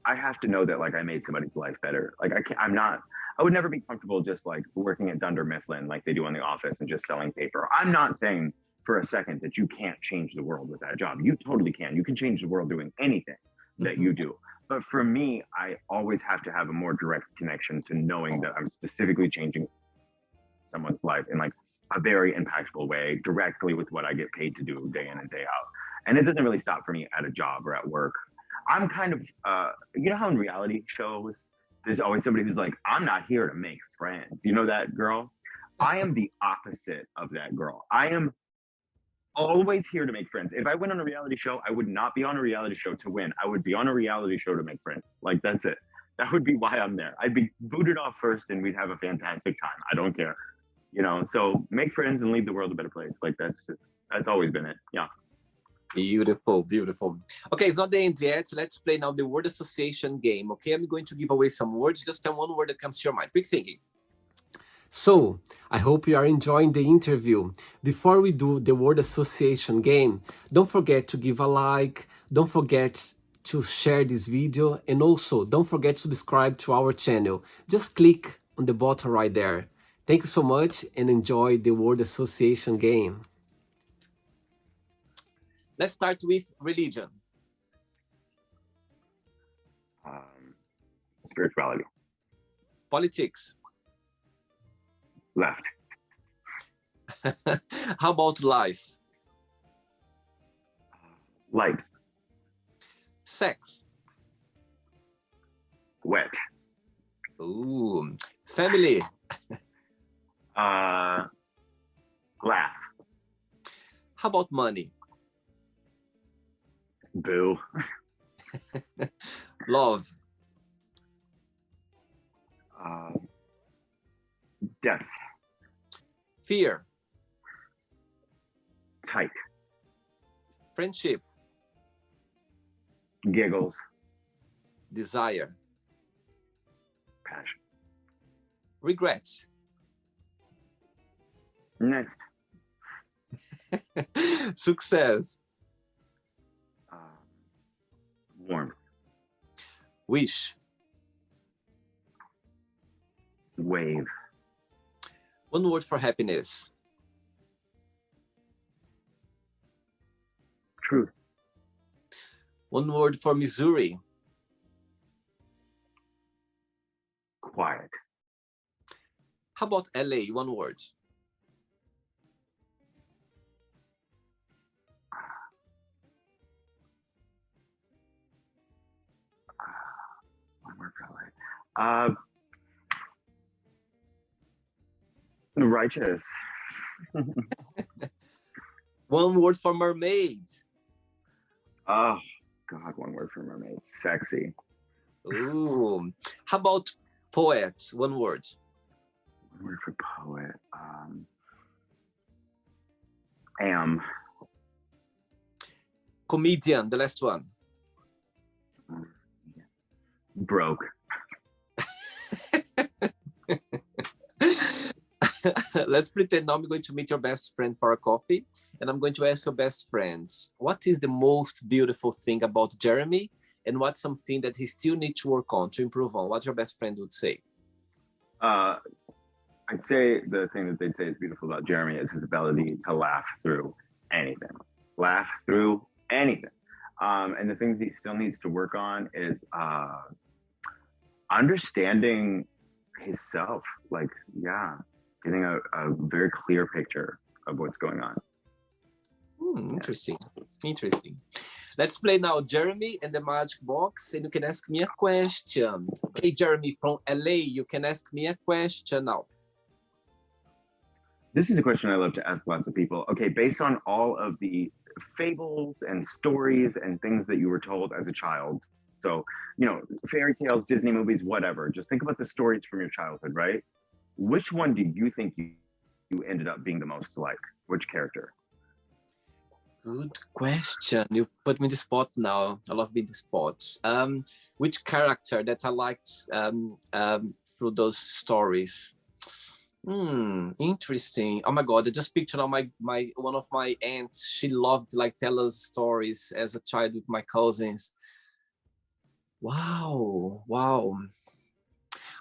Speaker 2: I have to know that like I made somebody's life better. Like I would never be comfortable just like working at Dunder Mifflin like they do in the office and just selling paper. I'm not saying for a second that you can't change the world with that job. You totally can. You can change the world doing anything that you do. But for me, I always have to have a more direct connection to knowing that I'm specifically changing someone's life in like a very impactful way, directly with what I get paid to do day in and day out. And it doesn't really stop for me at a job or at work. I'm kind of, how in reality shows, there's always somebody who's like, I'm not here to make friends. You know that girl? I am the opposite of that girl. I am always here to make friends. If I went on a reality show, I would not be on a reality show to win. I would be on a reality show to make friends. Like, that's it. That would be why I'm there. I'd be booted off first and we'd have a fantastic time. I don't care. So make friends and leave the world a better place. Like that's always been it. Yeah.
Speaker 3: Beautiful, beautiful. Okay, it's not the end yet. Let's play now the word association game. Okay, I'm going to give away some words. Just tell one word that comes to your mind. Quick thinking.
Speaker 1: So, I hope you are enjoying the interview. Before we do the word association game, don't forget to give a like, don't forget to share this video, and also don't forget to subscribe to our channel. Just click on the button right there. Thank you so much and enjoy the word association game.
Speaker 3: Let's start with religion.
Speaker 2: Spirituality.
Speaker 3: Politics.
Speaker 2: Left.
Speaker 3: How about life?
Speaker 2: Light.
Speaker 3: Sex.
Speaker 2: Wet.
Speaker 3: Ooh. Family.
Speaker 2: Laugh.
Speaker 3: How about money?
Speaker 2: Boo.
Speaker 3: Love.
Speaker 2: Depth.
Speaker 3: Fear.
Speaker 2: Tight.
Speaker 3: Friendship.
Speaker 2: Giggles.
Speaker 3: Desire.
Speaker 2: Passion.
Speaker 3: Regrets.
Speaker 2: Next.
Speaker 3: Success.
Speaker 2: Warmth.
Speaker 3: Wish.
Speaker 2: Wave.
Speaker 3: One word for happiness.
Speaker 2: Truth.
Speaker 3: One word for Missouri.
Speaker 2: Quiet.
Speaker 3: How about LA? One word.
Speaker 2: Uh, Righteous.
Speaker 3: One word for mermaid.
Speaker 2: Oh God, one word for mermaid. Sexy.
Speaker 3: Ooh. How about poet? One word.
Speaker 2: One word for poet. Am.
Speaker 3: Comedian, the last one.
Speaker 2: Broke.
Speaker 3: Let's pretend now I'm going to meet your best friend for a coffee, and I'm going to ask your best friends, what is the most beautiful thing about Jeremy, and what's something that he still needs to work on, to improve on? What your best friend would say?
Speaker 2: I'd say the thing that they'd say is beautiful about Jeremy is his ability to laugh through anything. Laugh through anything. And the things he still needs to work on is understanding himself. Like, yeah, getting a very clear picture of what's going on.
Speaker 3: Interesting. Interesting. Let's play now Jeremy and the Magic Box, and you can ask me a question. Okay, Jeremy from LA, you can ask me a question now.
Speaker 2: This is a question I love to ask lots of people. Okay, based on all of the fables and stories and things that you were told as a child, so, you know, fairy tales, Disney movies, whatever, just think about the stories from your childhood, right? Which one do you think you ended up being the most like? Which character?
Speaker 3: Good question. You put me in the spot now. I love being in the spot. Which character that I liked through those stories? Interesting. Oh my God, I just pictured on my one of my aunts. She loved like tell us stories as a child with my cousins. Wow, wow.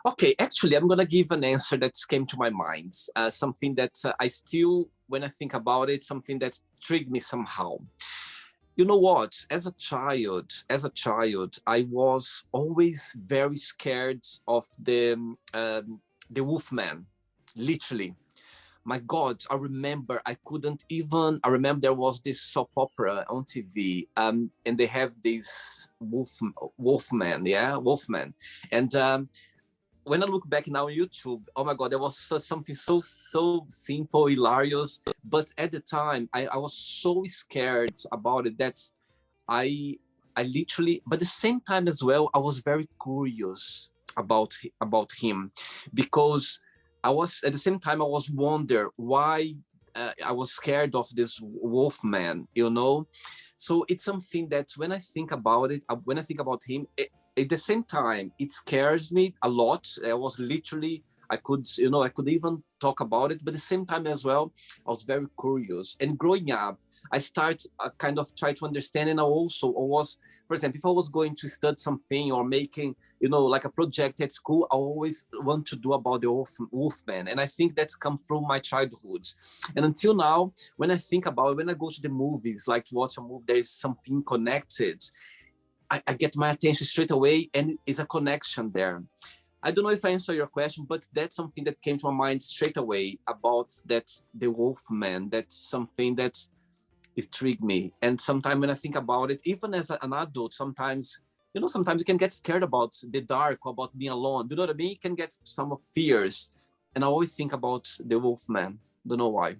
Speaker 3: Okay, actually, I'm gonna give an answer that came to my mind. Something that I still, when I think about it, something that triggered me somehow. You know what? As a child, I was always very scared of the Wolfman. Literally, my God, I remember there was this soap opera on TV, and they have this Wolfman, and when I look back now on YouTube, oh my God, there was something so simple, hilarious, but at the time I was so scared about it that I literally, but at the same time as well, I was very curious about him, because I was at the same time I was wonder why I was scared of this Wolfman, you know. So it's something that when I think about it, when I think about him, at the same time it scares me a lot. I was literally, I could even talk about it, but at the same time as well, I was very curious. And growing up, I start kind of try to understand, and I was, for example, if I was going to study something or making, like a project at school, I always want to do about the Wolfman. And I think that's come from my childhood. And until now, when I think about it, when I go to the movies, like to watch a movie, there is something connected. I get my attention straight away, and it's a connection there. I don't know if I answer your question, but that's something that came to my mind straight away about that the Wolfman. That's something that intrigued me. And sometimes when I think about it, even as an adult, sometimes you can get scared about the dark, about being alone. You know what I mean? You can get some fears. And I always think about the Wolfman. Don't know why.
Speaker 2: Well,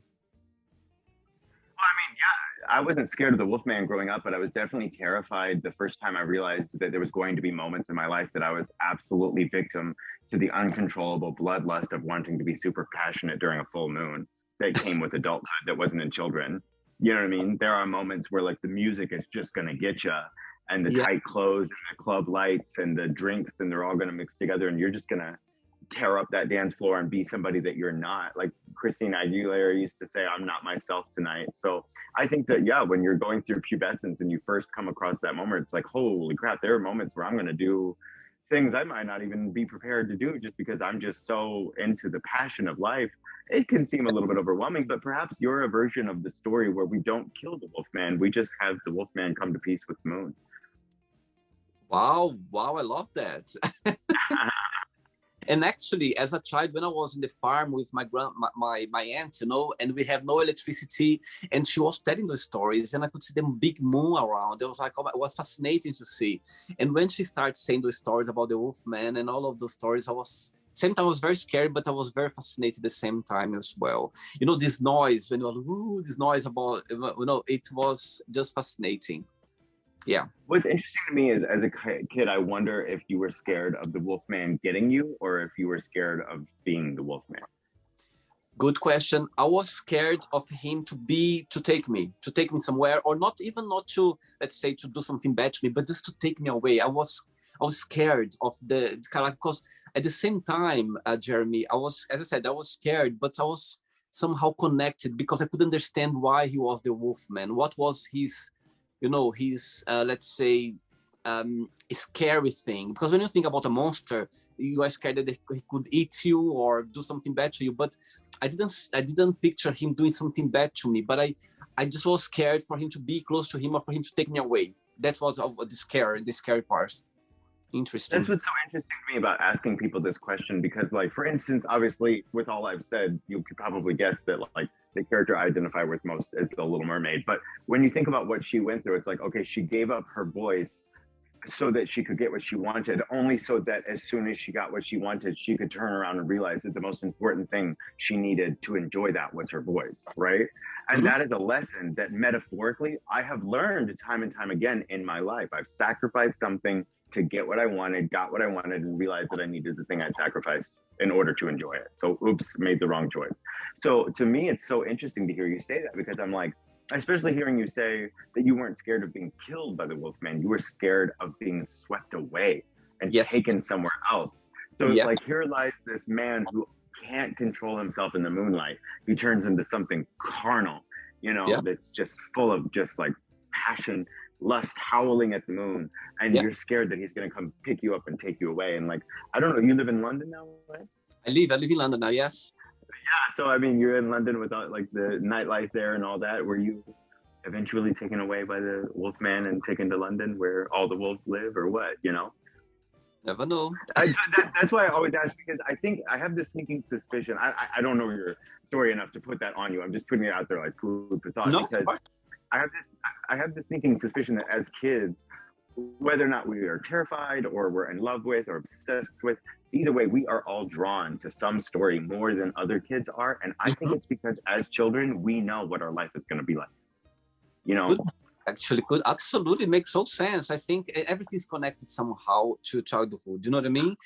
Speaker 2: I mean, yeah, I wasn't scared of the Wolfman growing up, but I was definitely terrified the first time I realized that there was going to be moments in my life that I was absolutely victim to the uncontrollable bloodlust of wanting to be super passionate during a full moon that came with adulthood that wasn't in children. You know what I mean? There are moments where like the music is just going to get you, and the tight clothes and the club lights and the drinks, and they're all going to mix together, and you're just going to tear up that dance floor and be somebody that you're not. Like Christina Aguilera used to say, I'm not myself tonight. So I think that, yeah, when you're going through pubescence and you first come across that moment, it's like, holy crap, there are moments where I'm going to do things I might not even be prepared to do just because I'm just so into the passion of life. It can seem a little bit overwhelming, but perhaps you're a version of the story where we don't kill the Wolfman. We just have the Wolfman come to peace with the moon.
Speaker 3: Wow, I love that. And actually, as a child, when I was in the farm with my aunt, you know, and we have no electricity, and she was telling those stories, and I could see the big moon around. It was like, oh, it was fascinating to see. And when she started saying those stories about the Wolfman and all of those stories, I was same time I was very scared, but I was very fascinated at the same time as well. You know, this noise when you were, ooh, this noise about, you know, it was just fascinating. Yeah.
Speaker 2: What's interesting to me is, as a kid, I wonder if you were scared of the Wolfman getting you, or if you were scared of being the Wolfman.
Speaker 3: Good question. I was scared of him to take me somewhere, or not even not to, let's say, to do something bad to me, but just to take me away. I was scared of the character, because at the same time, Jeremy, as I said, I was scared, but I was somehow connected, because I could understand why he was the Wolfman. What was his, you know, his, let's say, scary thing? Because when you think about a monster, you are scared that he could eat you or do something bad to you. But I didn't picture him doing something bad to me. But I just was scared for him to be close to him, or for him to take me away. That was the scary part. Interesting.
Speaker 2: That's what's so interesting to me about asking people this question, because, like, for instance, obviously, with all I've said, you could probably guess that, like, the character I identify with most is the Little Mermaid. But when you think about what she went through, it's like, okay, she gave up her voice so that she could get what she wanted, only so that as soon as she got what she wanted, she could turn around and realize that the most important thing she needed to enjoy that was her voice, right? And that is a lesson that metaphorically I have learned time and time again in my life. I've sacrificed something to get what I wanted, got what I wanted, and realized that I needed the thing I sacrificed in order to enjoy it. So, oops, made the wrong choice. So to me, it's so interesting to hear you say that, because I'm like, especially hearing you say that you weren't scared of being killed by the Wolfman, you were scared of being swept away and taken somewhere else. So it's like, here lies this man who can't control himself in the moonlight. He turns into something carnal, you know, that's just full of just like passion, lust, howling at the moon. And you're scared that he's going to come pick you up and take you away. And like, I don't know, you live in London now, right?
Speaker 3: I live in London now, yes.
Speaker 2: Yeah, so I mean, you're in London without like the nightlife there and all that. Were you eventually taken away by the Wolfman and taken to London, where all the wolves live, or what? You know?
Speaker 3: Never know.
Speaker 2: That's why I always ask, because I think I have this sneaking suspicion. I don't know your story enough to put that on you. I'm just putting it out there like food for thought, because I have this sneaking suspicion that as kids, whether or not we are terrified or we're in love with or obsessed with, either way, we are all drawn to some story more than other kids are. And I think it's because as children, we know what our life is going to be like. You know?
Speaker 3: Could absolutely make so sense. I think everything's connected somehow to childhood. You know what I mean?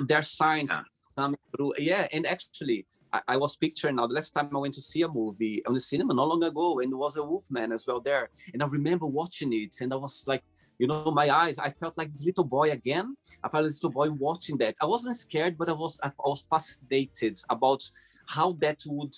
Speaker 3: There's signs coming through. Yeah, and actually, I was picturing now, the last time I went to see a movie on the cinema not long ago, and there was a Wolfman as well there. And I remember watching it, and I was like, you know, my eyes, I felt like this little boy again. I felt this little boy watching that. I wasn't scared, but I was fascinated about how that would,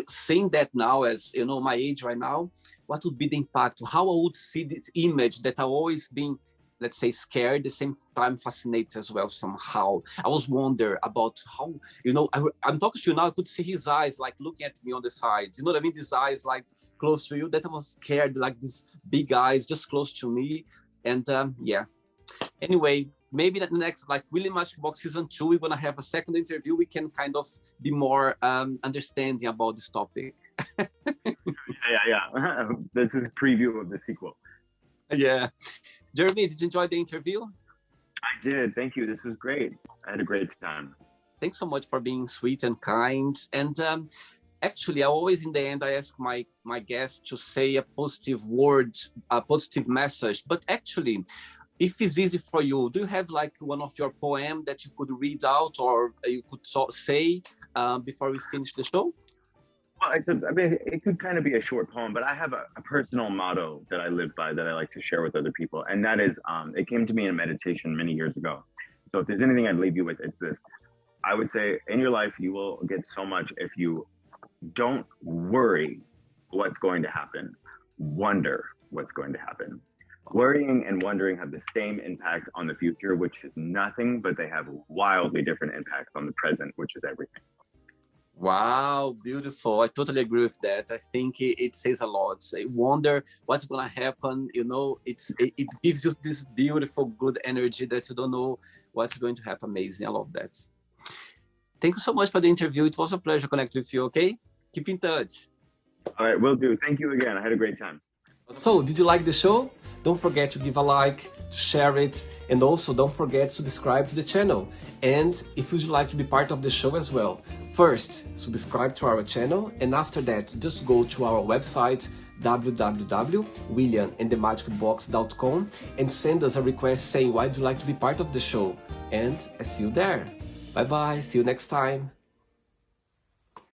Speaker 3: seeing that now as, you know, my age right now, what would be the impact, how I would see this image that I've always been, let's say, scared, at the same time fascinated as well somehow. I was wondering about how, you know, I'm talking to you now, I could see his eyes like looking at me on the side. You know what I mean? These eyes like close to you, that I was scared, like these big eyes just close to me. And yeah. Anyway, maybe that next, like Really Magic Box Season 2, we're going to have a second interview. We can kind of be more understanding about this topic.
Speaker 2: Yeah. This is a preview of the sequel.
Speaker 3: Yeah. Jeremy, did you enjoy the interview?
Speaker 2: I did. Thank you. This was great. I had a great time.
Speaker 3: Thanks so much for being sweet and kind. And actually, I always, in the end, I ask my guests to say a positive word, a positive message. But actually, if it's easy for you, do you have like one of your poems that you could read out, or you could say before we finish the show?
Speaker 2: Well, it could kind of be a short poem, but I have a personal motto that I live by that I like to share with other people. And that is, it came to me in meditation many years ago. So if there's anything I'd leave you with, it's this. I would say in your life, you will get so much if you don't worry what's going to happen. Wonder what's going to happen. Worrying and wondering have the same impact on the future, which is nothing, but they have wildly different impacts on the present, which is everything.
Speaker 3: Wow, beautiful. I totally agree with that. I think it says a lot. I wonder what's gonna happen. You know, it gives you this beautiful, good energy that you don't know what's going to happen. Amazing. I love that. Thank you so much for the interview. It was a pleasure connecting with you, okay? Keep in touch.
Speaker 2: All right, will do. Thank you again. I had a great time.
Speaker 1: So, did you like the show? Don't forget to give a like, share it, and also don't forget to subscribe to the channel. And if you'd like to be part of the show as well, first, subscribe to our channel, and after that, just go to our website, www.williamandthemagicbox.com, and send us a request saying why would you like to be part of the show. And I see you there. Bye bye, see you next time.